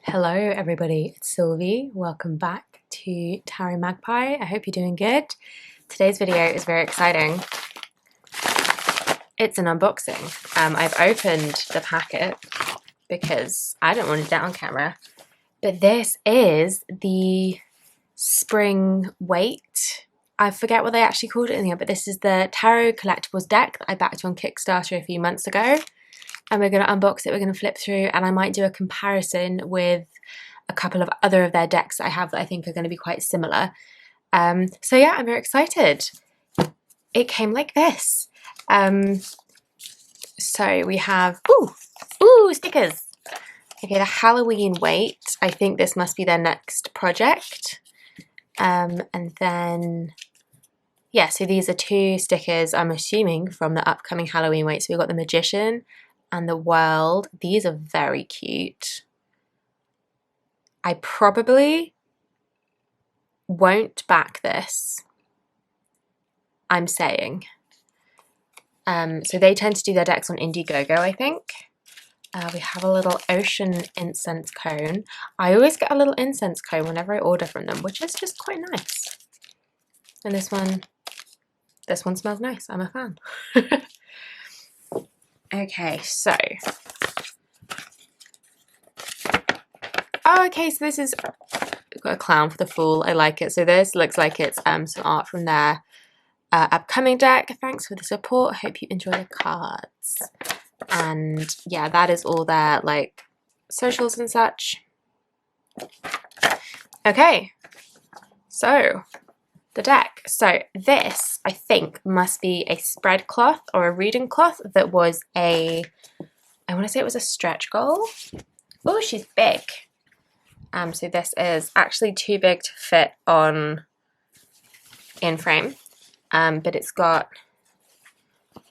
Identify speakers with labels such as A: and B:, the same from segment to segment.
A: Hello everybody, it's Sylvie. Welcome back to Tarot Magpie. I hope you're doing good. Today's video is very exciting. It's an unboxing. I've opened the packet because I don't want to do it on camera. But this is the Trippin Waite. I forget what they actually called it in here, but this is the Tarot Collectibles deck that I backed on Kickstarter a few months ago. And we're going to unbox it, we're going to flip through, and I might do a comparison with a couple of other of their decks that I have that I think are going to be quite similar. So yeah, I'm very excited. It came like this. So we have, ooh, stickers. Okay, the Halloween Waite. I think this must be their next project. And then, yeah, so these are two stickers, I'm assuming, from the upcoming Halloween Waite. So we've got the Magician and the World. These are very cute. I probably won't back this, I'm saying. So they tend to do their decks on Indiegogo, I think. We have a little ocean incense cone. I always get a little incense cone whenever I order from them, which is just quite nice. And this one smells nice. I'm a fan. Okay, so. Oh, okay, so this is, we've got a clown for the fool. I like it. So this looks like it's some art from their upcoming deck. Thanks for the support. Hope you enjoy the cards. And yeah, that is all their like socials and such. Okay, so the deck. So this, I think, must be a spread cloth or a reading cloth that was I want to say it was a stretch goal. Oh, she's big. So this is actually too big to fit on in frame, but it's got a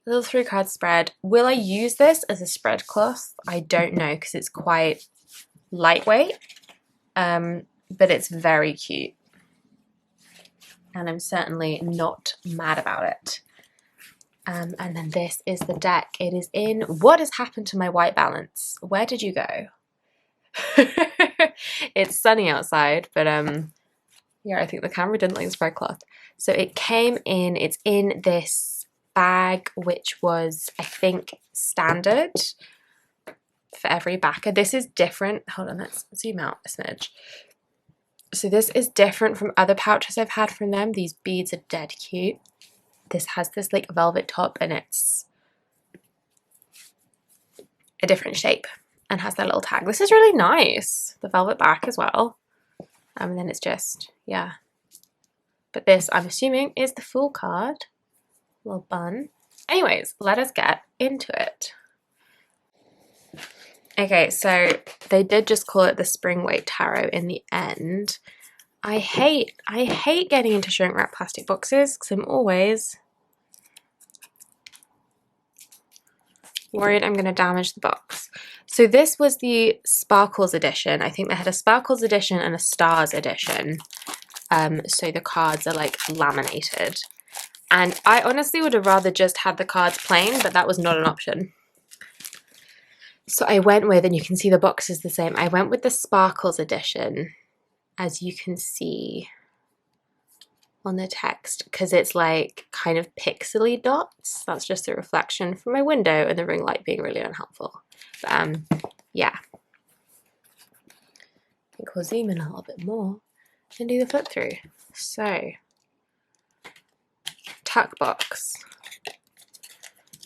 A: little 3-card spread. Will I use this as a spread cloth? I don't know because it's quite lightweight, but it's very cute. And I'm certainly not mad about it. And then this is the deck. It is in What Has Happened to My White Balance? Where did you go? It's sunny outside, but yeah, I think the camera didn't like the spread cloth. So it came in, it's in this bag, which was, I think, standard for every backer. This is different. Hold on, let's zoom out a smidge. So this is different from other pouches I've had from them. These beads are dead cute. This has this like velvet top and it's a different shape and has that little tag. This is really nice. The velvet back as well. And then it's just, yeah. But this, I'm assuming, is the full card. Little bun. Anyways, let us get into it. Okay, so they did just call it the Trippin Waite Tarot in the end. I hate getting into shrink wrap plastic boxes because I'm always worried I'm going to damage the box. So this was the Sparkles edition. I think they had a Sparkles edition and a Stars edition. So the cards are like laminated. And I honestly would have rather just had the cards plain, but that was not an option. So I went with, and you can see the box is the same, I went with the Sparkles edition, as you can see on the text, because it's like kind of pixely dots. That's just a reflection from my window and the ring light being really unhelpful. But, yeah. I think we'll zoom in a little bit more and do the flip through. So, tuck box.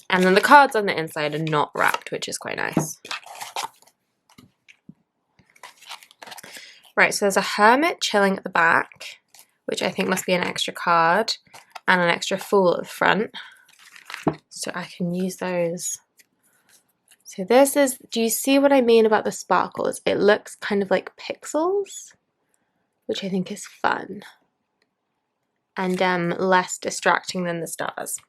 A: And then the cards on the inside are not wrapped, which is quite nice. Right, so there's a hermit chilling at the back, which I think must be an extra card, and an extra fool at the front. So I can use those. So this is, do you see what I mean about the sparkles? It looks kind of like pixels, which I think is fun. And less distracting than the stars.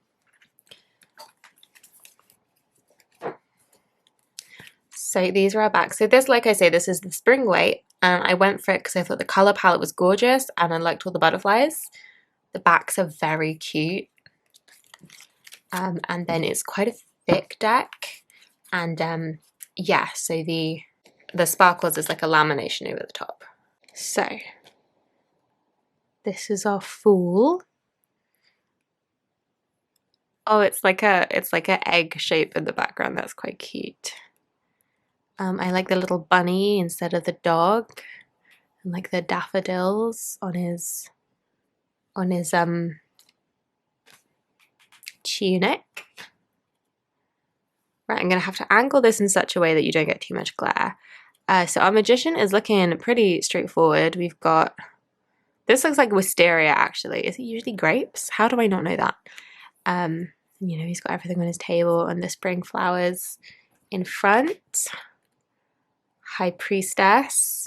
A: So these are our backs. So this, like I say, this is the Trippin Waite, and I went for it because I thought the colour palette was gorgeous and I liked all the butterflies. The backs are very cute. And then it's quite a thick deck. And yeah, so the the sparkles is like a lamination over the top. So this is our Fool. Oh, it's like an egg shape in the background. That's quite cute. I like the little bunny instead of the dog, and like the daffodils on his tunic. Right, I'm gonna have to angle this in such a way that you don't get too much glare. So our magician is looking pretty straightforward. We've got, this looks like wisteria actually. Is it usually grapes? How do I not know that? You know, he's got everything on his table and the spring flowers in front. High Priestess.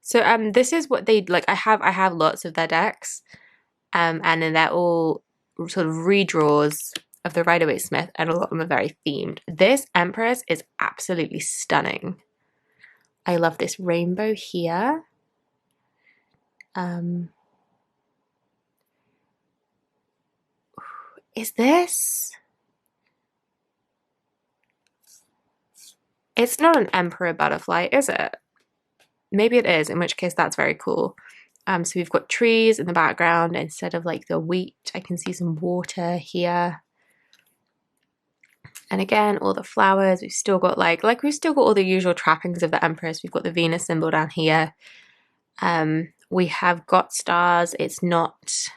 A: So this is what they like. I have lots of their decks, and then they're all sort of redraws of the Rider-Waite-Smith, and a lot of them are very themed. This Empress is absolutely stunning. I love this rainbow here. Is this? It's not an emperor butterfly, is it? Maybe it is, in which case that's very cool. So we've got trees in the background instead of like the wheat. I can see some water here. And again, all the flowers. We've still got we've still got all the usual trappings of the Empress. We've got the Venus symbol down here. We have got stars. It's not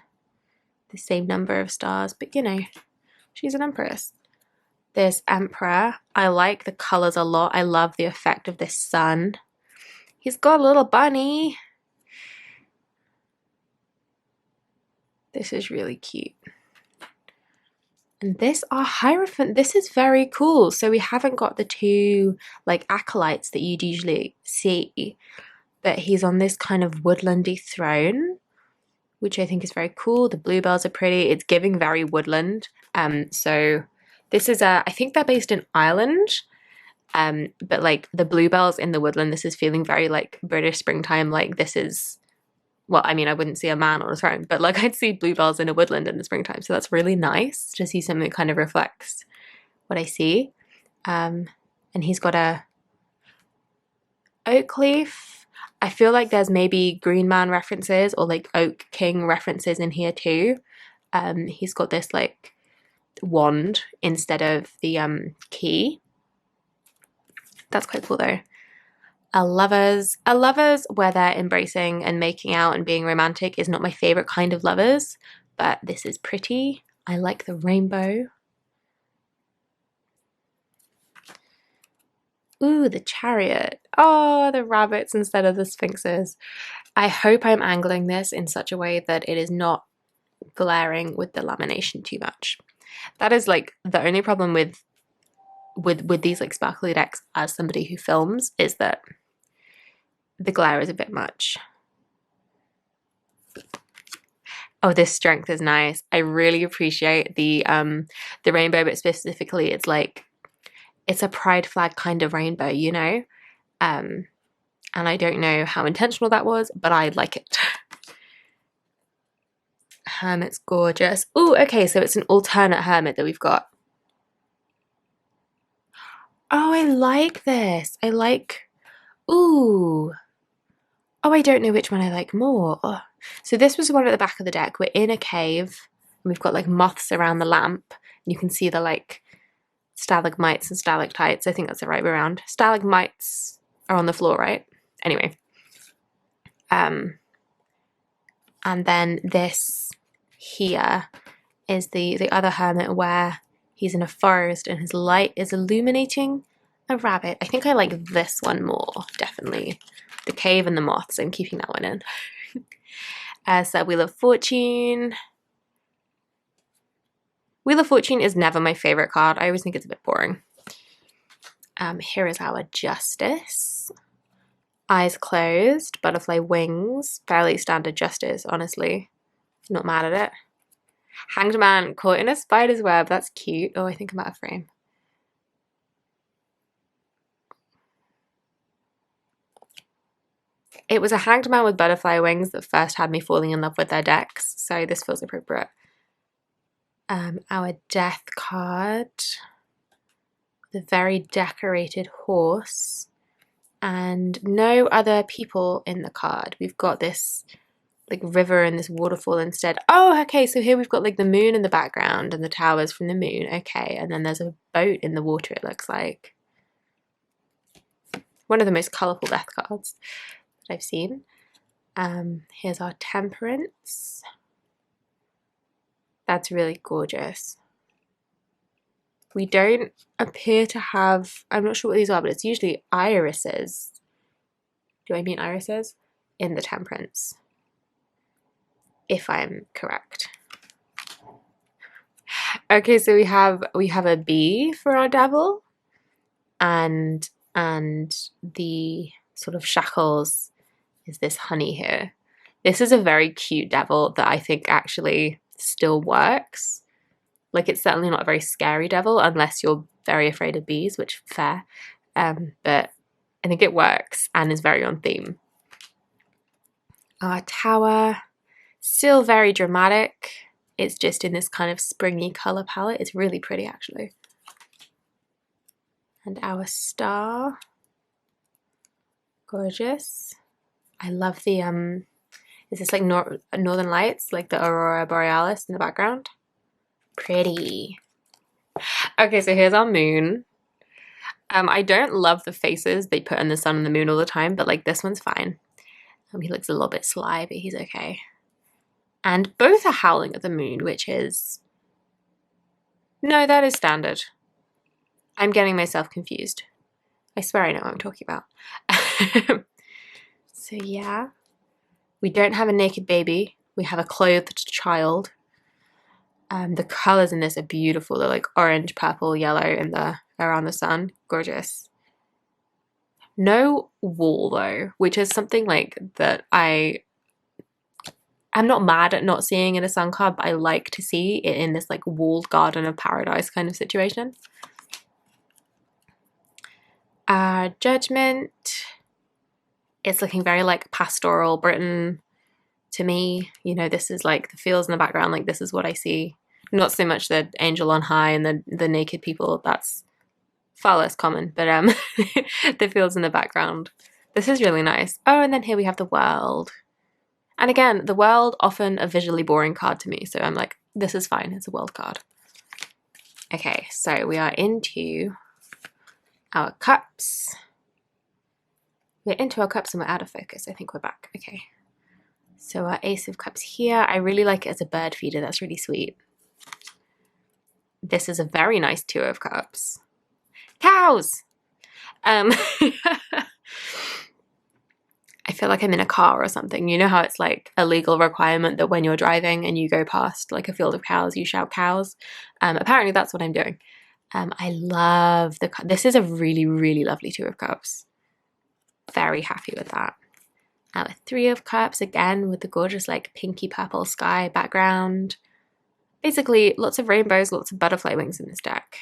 A: the same number of stars, but you know, she's an Empress. This Emperor, I like the colors a lot. I love the effect of this sun. He's got a little bunny. This is really cute. And this, our Hierophant, this is very cool. So we haven't got the two like acolytes that you'd usually see, but he's on this kind of woodlandy throne, which I think is very cool. The bluebells are pretty. It's giving very woodland. So this is I think they're based in Ireland. But like the bluebells in the woodland, this is feeling very like British springtime. Like this is, well, I mean, I wouldn't see a man on a throne, but like I'd see bluebells in a woodland in the springtime. So that's really nice to see something that kind of reflects what I see. And he's got a oak leaf. I feel like there's maybe Green Man references or like Oak King references in here too. He's got this like wand instead of the key. That's quite cool though. A lovers where they're embracing and making out and being romantic is not my favorite kind of lovers, but this is pretty. I like the rainbow. Ooh, the Chariot. Oh, the rabbits instead of the sphinxes. I hope I'm angling this in such a way that it is not glaring with the lamination too much. That is like the only problem with these like sparkly decks as somebody who films, is that the glare is a bit much. Oh, this strength is nice. I really appreciate the rainbow, but specifically it's like, it's a pride flag kind of rainbow, you know? And I don't know how intentional that was, but I like it. Hermit's gorgeous. Oh, okay, so it's an alternate hermit that we've got. Oh, I like this. I like, ooh. Oh, I don't know which one I like more. So this was the one at the back of the deck. We're in a cave, and we've got like moths around the lamp, and you can see the like stalagmites and stalactites. I think that's the right way around. Stalagmites are on the floor, right? Anyway. And then this here is the other hermit where he's in a forest and his light is illuminating a rabbit. I think I like this one more, definitely. The cave and the moths, I'm keeping that one in. So Wheel of Fortune. Wheel of Fortune is never my favorite card. I always think it's a bit boring. Here is our Justice. Eyes closed, butterfly wings. Fairly standard Justice, honestly. Not mad at it. Hanged Man caught in a spider's web. That's cute. Oh, I think I'm out of frame. It was a Hanged Man with butterfly wings that first had me falling in love with their decks, so this feels appropriate. Our Death card. the very decorated horse, and no other people in the card. We've got this like river and this waterfall instead. Oh, okay, so here we've got like the moon in the background and the towers from the moon. Okay, and then there's a boat in the water, it looks like. One of the most colourful death cards that I've seen. Here's our temperance. That's really gorgeous. We don't appear to have, I'm not sure what these are, but it's usually irises. Do I mean irises? In the temperance, if I'm correct. Okay, so we have a bee for our devil, and the sort of shackles is this honey here. This is a very cute devil that I think actually still works. Like, it's certainly not a very scary devil unless you're very afraid of bees, which fair. But I think it works and is very on theme. Our tower, still very dramatic. It's just in this kind of springy colour palette. It's really pretty, actually. And our star, gorgeous. I love the, is this like Northern Lights, like the Aurora Borealis in the background? Pretty. Okay, so here's our moon. I don't love the faces they put in the sun and the moon all the time, but like this one's fine. He looks a little bit sly, but he's okay. And both are howling at the moon, which is... No, that is standard. I'm getting myself confused. I swear I know what I'm talking about. So yeah, we don't have a naked baby. We have a clothed child. The colours in this are beautiful. They're like orange, purple, yellow in the around the sun. Gorgeous. No wall though, which is something like that I'm not mad at not seeing in a sun card, but I like to see it in this like walled garden of paradise kind of situation. Judgment. It's looking very like pastoral Britain to me. You know, this is like the fields in the background, like this is what I see. Not so much the angel on high and the naked people, that's far less common, but the fields in the background. This is really nice. Oh, and then here we have the world. And again, the world, often a visually boring card to me, so I'm like, this is fine, it's a world card. Okay, so we are into our cups. We're into our cups and we're out of focus. I think we're back. Okay. So our Ace of Cups here. I really like it as a bird feeder. That's really sweet. This is a very nice Two of Cups. Cows! I feel like I'm in a car or something. You know how it's like a legal requirement that when you're driving and you go past like a field of cows, you shout cows? Apparently that's what I'm doing. I love this is a really, really lovely Two of Cups. Very happy with that. Now a Three of Cups, again with the gorgeous like pinky purple sky background. Basically lots of rainbows, lots of butterfly wings in this deck.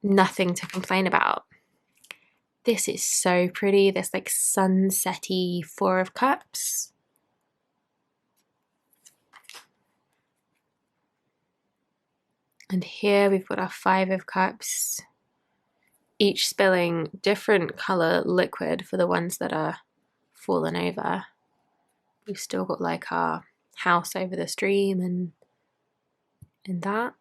A: Nothing to complain about. This is so pretty, this like sunsetty Four of Cups. And here we've got our Five of Cups, each spilling different colour liquid for the ones that are fallen over. We've still got like our house over the stream and that.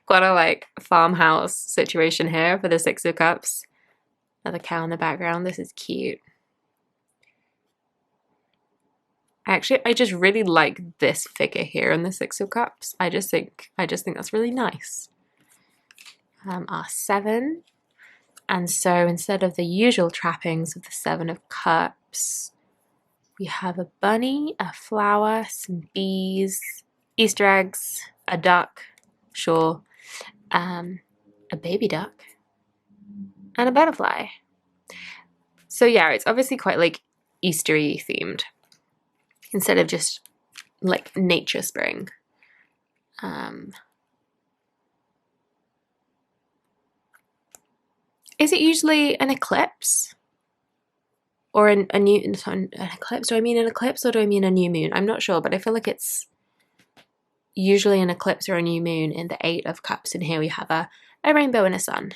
A: Got a like farmhouse situation here for the Six of Cups. Another cow in the background. This is cute. Actually, I just really like this figure here in the Six of Cups. I just think that's really nice. Our Seven. And so instead of the usual trappings of the Seven of Cups, we have a bunny, a flower, some bees, Easter eggs, a duck, sure, a baby duck, and a butterfly. So yeah, it's obviously quite like Eastery themed instead of just like nature spring. Is it usually an eclipse? Or an eclipse? Do I mean an eclipse or do I mean a new moon? I'm not sure, but I feel like it's usually an eclipse or a new moon in the Eight of Cups, and here we have a rainbow and a sun.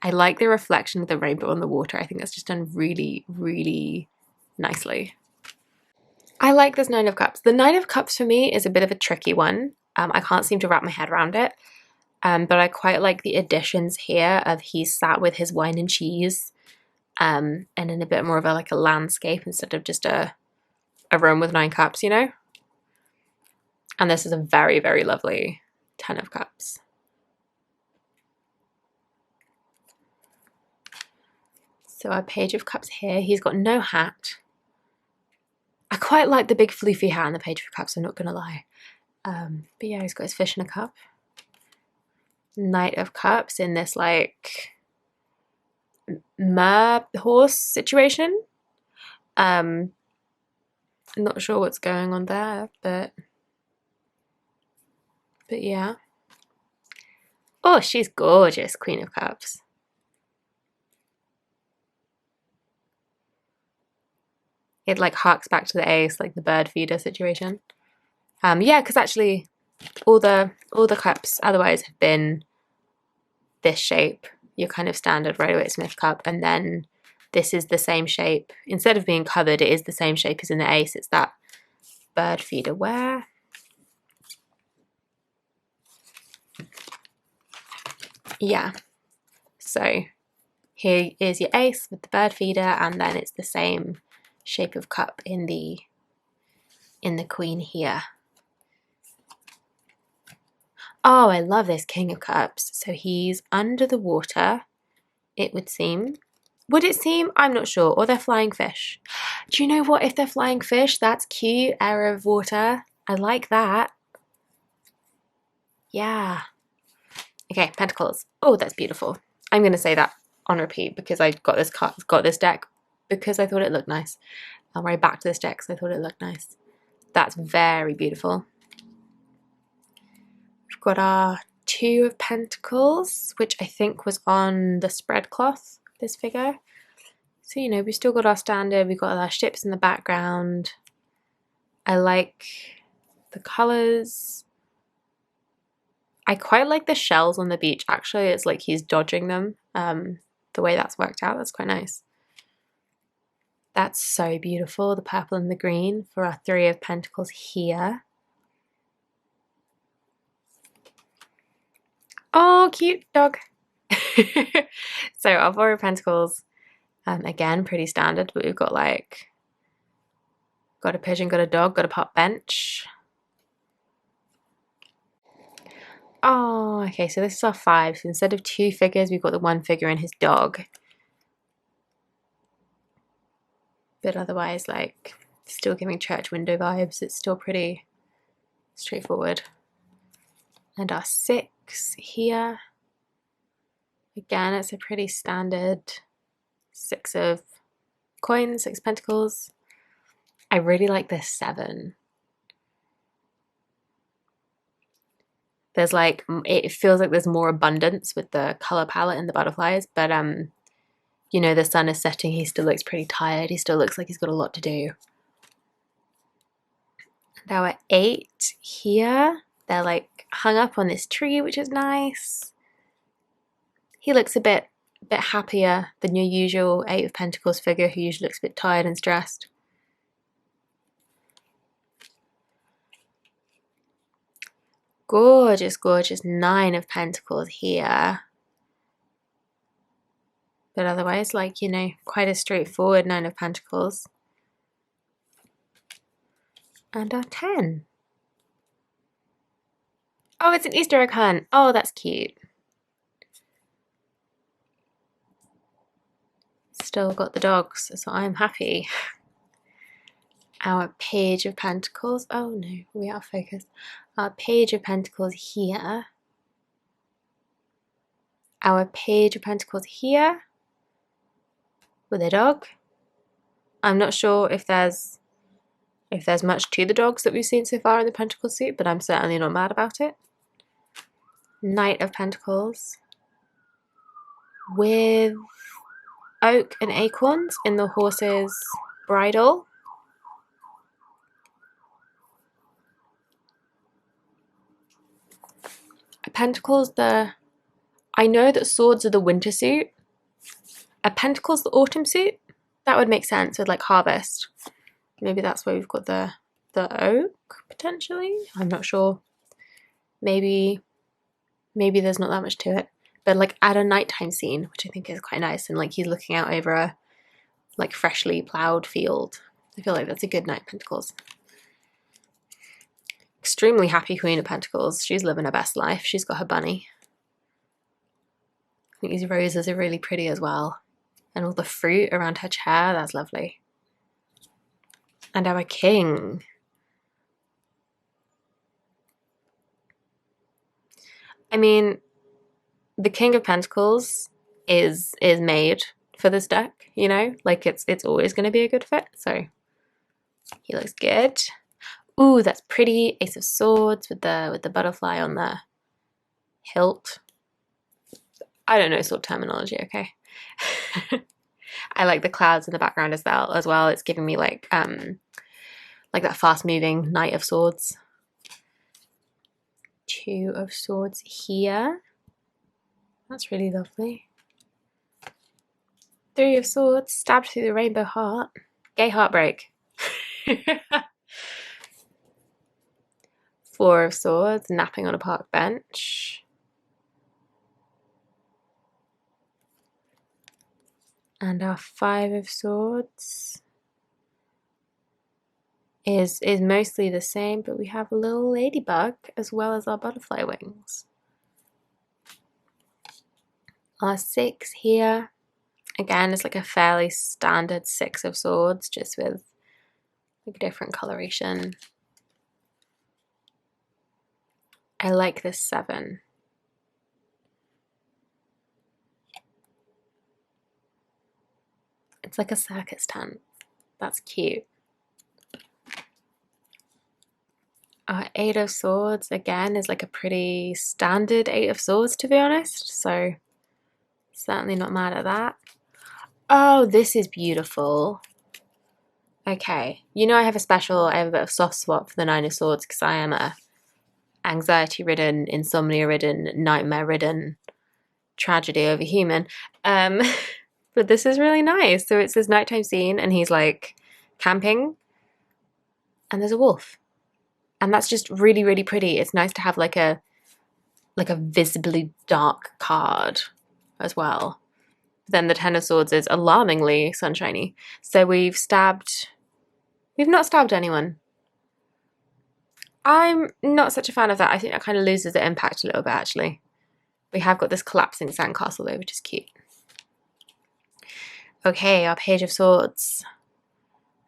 A: I like the reflection of the rainbow on the water. I think that's just done really, really nicely. I like this Nine of Cups. The Nine of Cups for me is a bit of a tricky one. I can't seem to wrap my head around it. But I quite like the additions here of he's sat with his wine and cheese, and in a bit more of a like a landscape instead of just a room with 9 cups, you know? And this is a very, very lovely 10 of Cups. So our Page of Cups here, he's got no hat. I quite like the big floofy hat in the Page of Cups, I'm not gonna lie. But yeah, he's got his fish in a cup. Knight of Cups in this like mer horse situation. I'm not sure what's going on there, but yeah. Oh, she's gorgeous, Queen of Cups. It like harks back to the Ace, like the bird feeder situation. Yeah, because actually all the cups otherwise have been this shape, your kind of standard Rider-Waite Smith cup, and then this is the same shape. Instead of being covered, it is the same shape as in the Ace. It's that bird feeder where? Yeah. So here is your Ace with the bird feeder, and then it's the same shape of cup in the Queen here. Oh, I love this King of Cups. So he's under the water, it would seem. Would it seem? I'm not sure. Or they're flying fish. Do you know what? If they're flying fish, that's cute. Air of water. I like that. Yeah. Okay, Pentacles. Oh, that's beautiful. I'm going to say that on repeat because I got this deck because I thought it looked nice. I'll write back to this deck because I thought it looked nice. That's very beautiful. We've got our Two of Pentacles, which I think was on the spread cloth, this figure. So, you know, we've still got our standard, we've got our ships in the background. I like the colours. I quite like the shells on the beach. Actually, it's like he's dodging them. The way that's worked out, that's quite nice. That's so beautiful, the purple and the green for our Three of Pentacles here. Oh, cute dog. So our Four of Pentacles, again, pretty standard, but we've got like, got a pigeon, got a dog, got a park bench. Oh, okay, so this is our 5. So instead of 2 figures, we've got the 1 figure and his dog. But otherwise, like, still giving church window vibes. It's still pretty straightforward. And our 6 here. Again, it's a pretty standard 6 of coins, 6 pentacles. I really like this 7. There's like, it feels like there's more abundance with the color palette and the butterflies, but you know, the sun is setting, he still looks pretty tired, he still looks like he's got a lot to do. And our 8 here, they're like hung up on this tree, which is nice. He looks a bit happier than your usual 8 of Pentacles figure who usually looks a bit tired and stressed. Gorgeous, gorgeous 9 of Pentacles here. But otherwise, like, you know, quite a straightforward 9 of Pentacles. And our 10. Oh, it's an Easter egg hunt. Oh, that's cute. Still got the dogs, so I'm happy. Our Page of Pentacles. Oh no, we are focused. Our Page of Pentacles here. Our Page of Pentacles here. With a dog. I'm not sure if there's much to the dogs that we've seen so far in the Pentacle suit, but I'm certainly not mad about it. Knight of Pentacles. With oak and acorns in the horse's bridle. Pentacles the... I know that swords are the winter suit. Are Pentacles the autumn suit? That would make sense with like harvest. Maybe that's why we've got the oak, potentially? I'm not sure. Maybe there's not that much to it. But like at a nighttime scene, which I think is quite nice, and like he's looking out over a like freshly ploughed field. I feel like that's a good night, Pentacles. Extremely happy Queen of Pentacles. She's living her best life. She's got her bunny. I think these roses are really pretty as well. And all the fruit around her chair, that's lovely. And our king. I mean, the King of Pentacles is made for this deck, you know? Like it's always going to be a good fit, so he looks good. Ooh, that's pretty. Ace of Swords with the butterfly on the hilt. I don't know sword terminology, okay? I like the clouds in the background as well. It's giving me like that fast-moving Knight of Swords. Two of Swords here. That's really lovely. Three of Swords, stabbed through the rainbow heart. Gay heartbreak. Four of Swords, napping on a park bench. And our Five of Swords is mostly the same, but we have a little ladybug as well as our butterfly wings. Our Six here, again, is like a fairly standard Six of Swords, just with like different coloration. I like this Seven. It's like a circus tent. That's cute. Our Eight of Swords, again, is like a pretty standard Eight of Swords, to be honest. So, certainly not mad at that. Oh, this is beautiful. Okay. You know I have a bit of soft spot for the Nine of Swords because I am a anxiety-ridden, insomnia-ridden, nightmare-ridden, tragedy over human. But this is really nice. So it's this nighttime scene and he's like camping and there's a wolf. And that's just really, really pretty. It's nice to have like a visibly dark card as well. Then the Ten of Swords is alarmingly sunshiny. So we've not stabbed anyone. I'm not such a fan of that. I think that kind of loses the impact a little bit actually. We have got this collapsing sandcastle though, which is cute. Okay, our Page of Swords,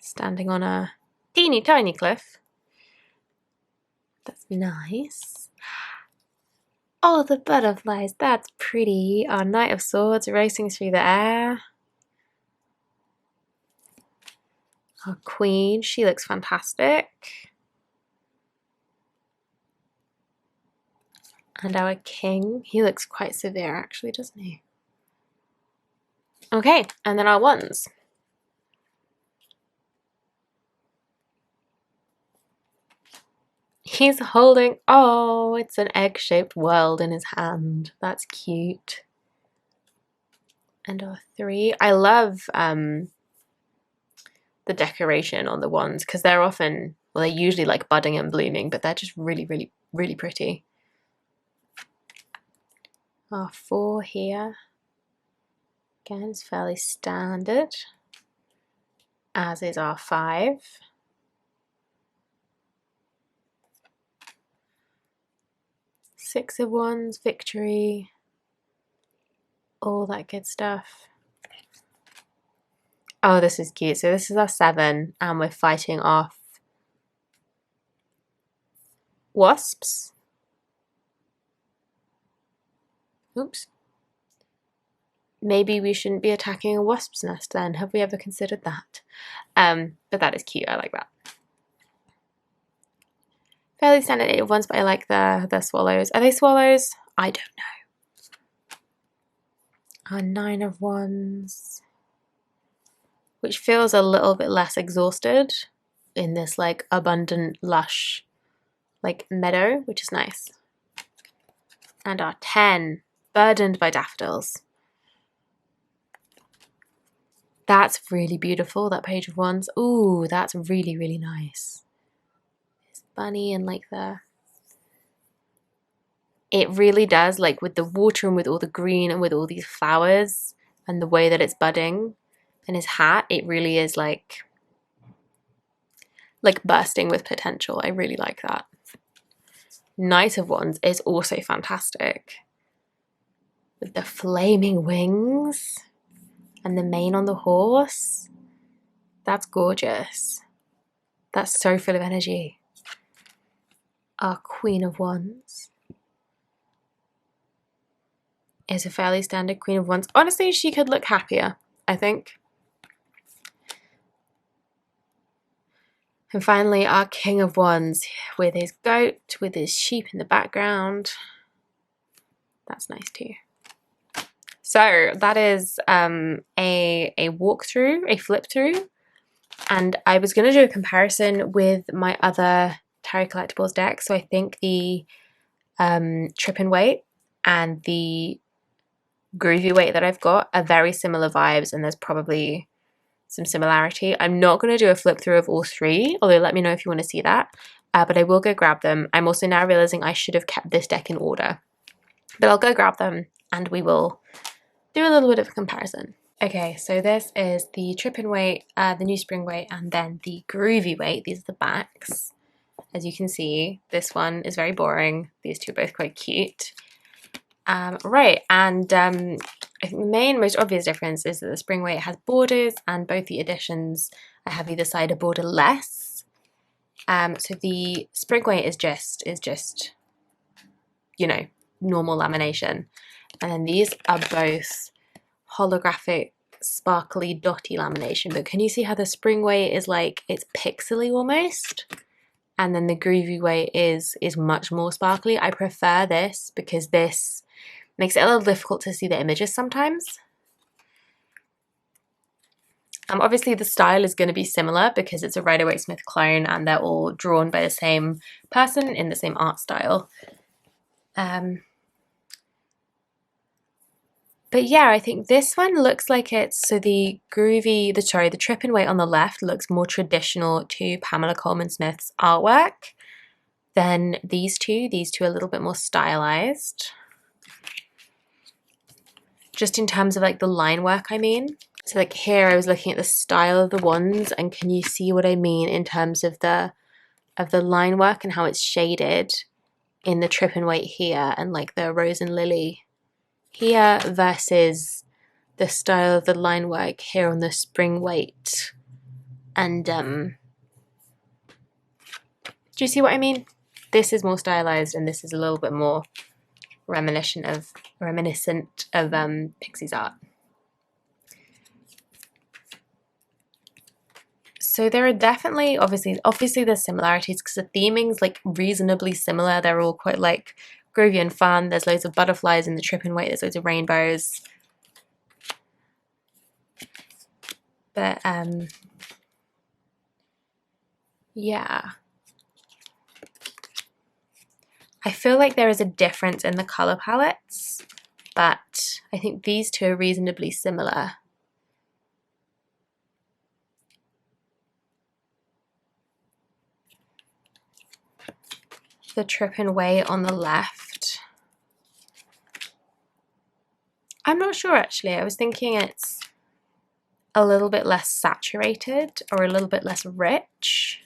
A: standing on a teeny tiny cliff. That's nice. Oh, the butterflies, that's pretty. Our Knight of Swords racing through the air. Our Queen, she looks fantastic. And our King, he looks quite severe actually, doesn't he? Okay, and then our Wands. He's holding, oh, it's an egg-shaped world in his hand. That's cute. And our Three. I love the decoration on the wands because they're often, well, they're usually like budding and blooming, but they're just really, really, really pretty. Our Four here. Again, it's fairly standard, as is our Five. Six of Wands, victory, all that good stuff. Oh, this is cute. So this is our Seven, and we're fighting off wasps. Oops. Maybe we shouldn't be attacking a wasp's nest then. Have we ever considered that? But that is cute. I like that. Fairly standard Eight of Wands, but I like the swallows. Are they swallows? I don't know. Our Nine of Wands, which feels a little bit less exhausted in this like abundant, lush like meadow, which is nice. And our 10, Burdened by Daffodils. That's really beautiful, that page of wands. Ooh, that's really, really nice. It's bunny and like the... It really does, like with the water and with all the green and with all these flowers and the way that it's budding and his hat, it really is like bursting with potential. I really like that. Knight of Wands is also fantastic. With the flaming wings and the mane on the horse. That's gorgeous. That's so full of energy. Our Queen of Wands is a fairly standard Queen of Wands. Honestly, she could look happier, I think. And finally, our King of Wands with his goat, with his sheep in the background. That's nice too. So that is a walkthrough, a flip through. And I was going to do a comparison with my other Tarot Collectibles deck. So I think the Trippin Waite and the Groovy Waite that I've got are very similar vibes, and there's probably some similarity. I'm not going to do a flip through of all three, although let me know if you want to see that, but I will go grab them. I'm also now realizing I should have kept this deck in order, but I'll go grab them and we will do a little bit of a comparison. Okay, so this is the Trippin Waite, the New Spring Waite, and then the Groovy Waite. These are the backs. As you can see, this one is very boring. These two are both quite cute. Right, and I think the main, most obvious difference is that the Spring Waite has borders, and both the editions have either side a border less. So the Spring Waite is just, you know, normal lamination, and then these are both holographic, sparkly, dotty lamination. But can you see how the Spring Waite is like, it's pixely almost? And then the Groovy Waite is much more sparkly. I prefer this because this makes it a little difficult to see the images sometimes. Obviously the style is going to be similar because it's a Rider-Waite-Smith clone and they're all drawn by the same person in the same art style. But yeah, I think this one looks like it's, so the Trippin Waite on the left looks more traditional to Pamela Coleman Smith's artwork than these two. These two are a little bit more stylized. Just in terms of like the line work, I mean. So like here I was looking at the style of the wands, and can you see what I mean in terms of the line work and how it's shaded in the Trippin Waite here and like the Rose and Lily here versus the style of the line work here on the Spring Waite. And do you see what I mean? This is more stylized and this is a little bit more reminiscent of Pixie's art. So there are definitely, obviously there's similarities because the theming's like reasonably similar. They're all quite like groovy and fun. There's loads of butterflies in the Trippin Waite. There's loads of rainbows. But yeah. I feel like there is a difference in the color palettes, but I think these two are reasonably similar. The Trippin Waite on the left. I'm not sure actually. I was thinking it's a little bit less saturated or a little bit less rich.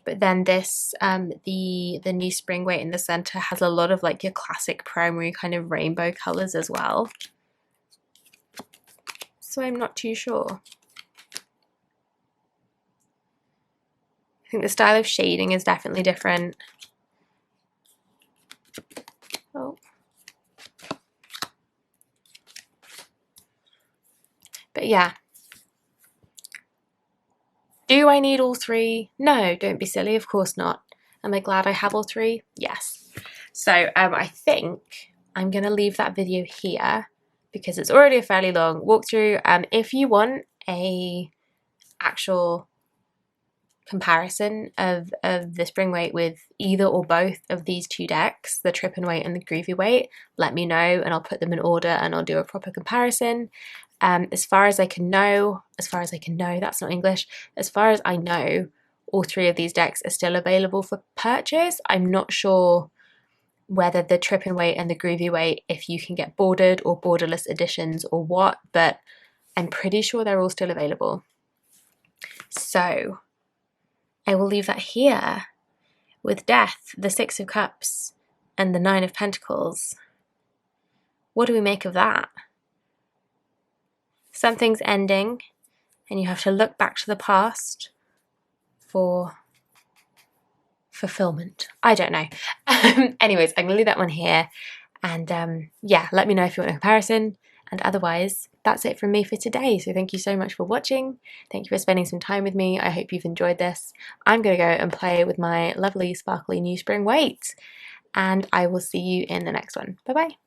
A: But then this, the New Spring Waite in the center has a lot of like your classic primary kind of rainbow colors as well. So I'm not too sure. I think the style of shading is definitely different. Oh. But yeah. Do I need all three? No, don't be silly, of course not. Am I glad I have all three? Yes. So I think I'm gonna leave that video here because it's already a fairly long walkthrough. If you want a actual comparison of the Spring Waite with either or both of these two decks, the Trippin Waite and the Groovy Waite, let me know and I'll put them in order and I'll do a proper comparison. As far as I know, that's not English, as far as I know, all three of these decks are still available for purchase. I'm not sure whether the Trippin Waite and the Groovy Waite, if you can get bordered or borderless editions or what, but I'm pretty sure they're all still available. So I will leave that here with Death, the Six of Cups, and the Nine of Pentacles. What do we make of that? Something's ending, and you have to look back to the past for fulfillment. I don't know. Anyways, I'm gonna leave that one here, and yeah, let me know if you want a comparison. And otherwise, that's it from me for today. So thank you so much for watching. Thank you for spending some time with me. I hope you've enjoyed this. I'm going to go and play with my lovely sparkly new Spring Waite, and I will see you in the next one. Bye bye.